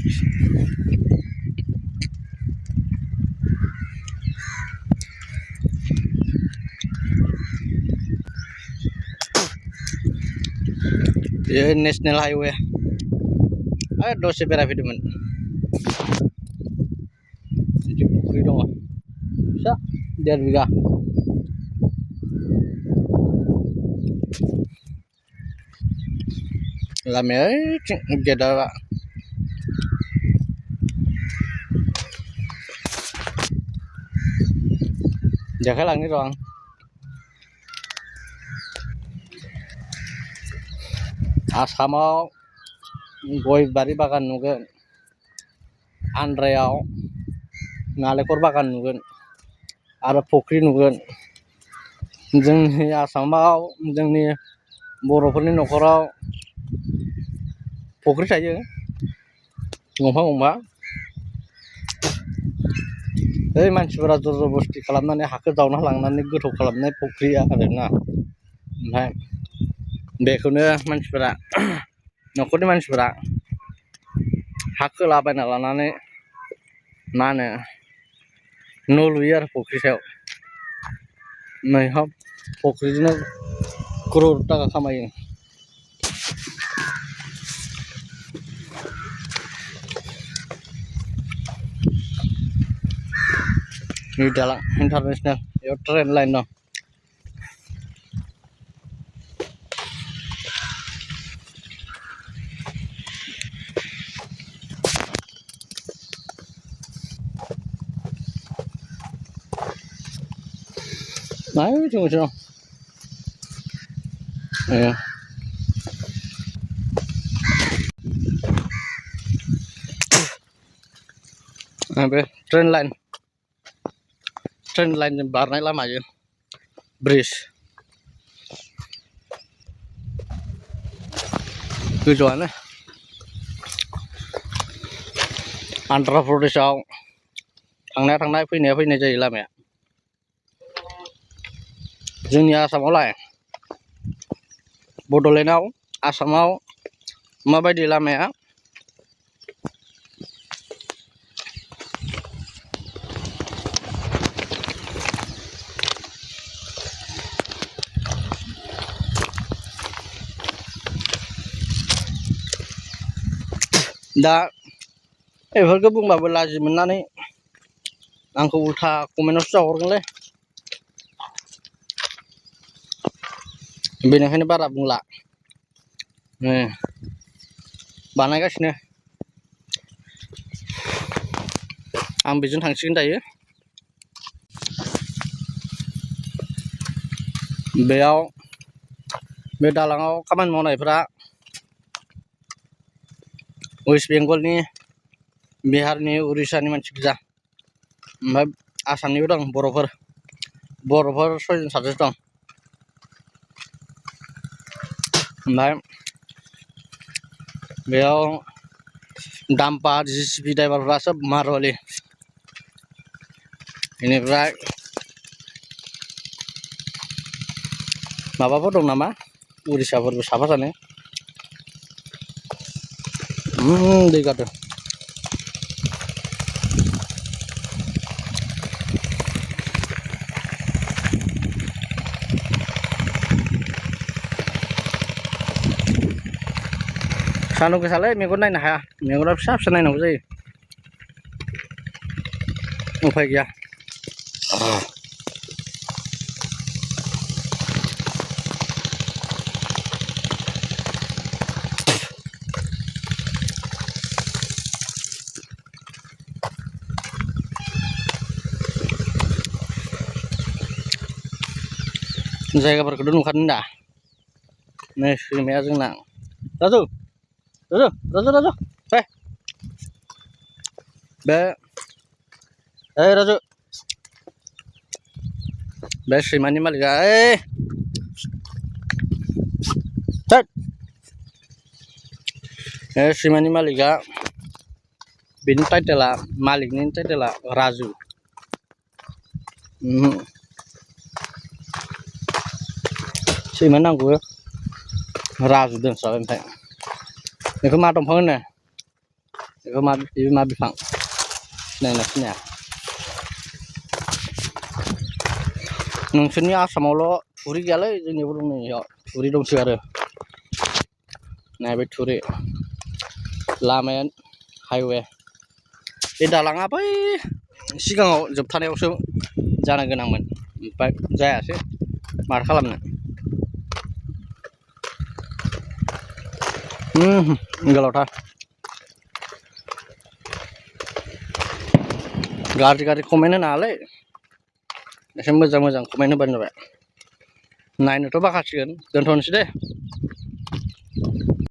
Ya national highway. Dose beराफैदोंमोन. Fukri dong. Bisa 1.5 biga. Laमाया गेटआ देखायलांनि र' आं आसामाव गय बारि बागान नुगोन आन्ध्रायाव नालेंखर बागान नुगोन आरो फुख्रि नुगोन जोंनि आसामाव जोंनि बर'फोरनि न'खराव फुख्रि थायो गंफा गंफा बै मानसिफोरा जबरदस्ति खालामनानै हाखौ जावना लांनानै गोथौ खालामनाय फुख्रिया आरोना ओमफ्राय बेखौनो मानसिफोरा न'खरनि मानसिफोरा हा खोलाबायना लानानै मा होनो न' लुयो आरो फुख्रि सायाव मैहा फुख्रिजोंनो crore थाखा खामायो ini dalam internasional ya tren lain dong nah itu cuma ya sampai tren lain barnai lama aja bridge tujuannya Andhra Pradesआव थांनाय फैनाय जायो लामाया जोंनि आसामावलाय बड'लेण्डआव आसामाव माबायदि लामाया दा बेफोरखौ बुंबाबो लाजि मोननानै आंखौ उल्था कमेन्टआवसो जाहरगोनलै बेनिखायनो बारा बुंला बानायगासिनो आं बेजों थांसिगोन दायो बेयाव बे दालाङाव खामानि मावनायफ्रा वेस्ट बेंगलनि बिहारनि उरिसानि मानसि गोजा ओमफ्राय आसामनिबो दं बर'फोर 6 जन 7 जन दं ओमफ्राय बेयाव डाम्पार JCB ड्राइभारफ्रा सोब मारवालि बेनिफ्राय माबाफोर दं नामा उरिसाफोरबो साफा सानै दै गारदों सान्दुं गोसालै मेगन नायनो हाया मेगना फिसा फिसा नायनांगौ जायो उफाय गैया जायगाफोरखौथ' नुखादों दा नै सैमाया जोंना राजु राजु बे सैमानि मालिका सैमानि मालिका बेनि टाइटेला मालिकनि टाइटेला राजु सैमा नांगौ राजु दोनस्राबाय ओमफ्राय बेखौ मा दंफां होनो बेखौ मा बिफां सिनायोना सिनाया नोंसोरनि आसामावल' थुरि गैयालै जोंनियावबो दं नैयाव थुरि दंसोगारो नाय बे थुरि लामाया हाइवे बे दालाङा बै सिगाङाव जोबथानायावसो जानो गोनांमोन ओमफ्राय जायासै माथो खालामनो गोलावथार गाज्रि कमेन्ट होनाङालै एसे मोजां कमेन्ट होबानो जाबाय नायनोथ' बाखासिगोन दोनथ'नोसै दे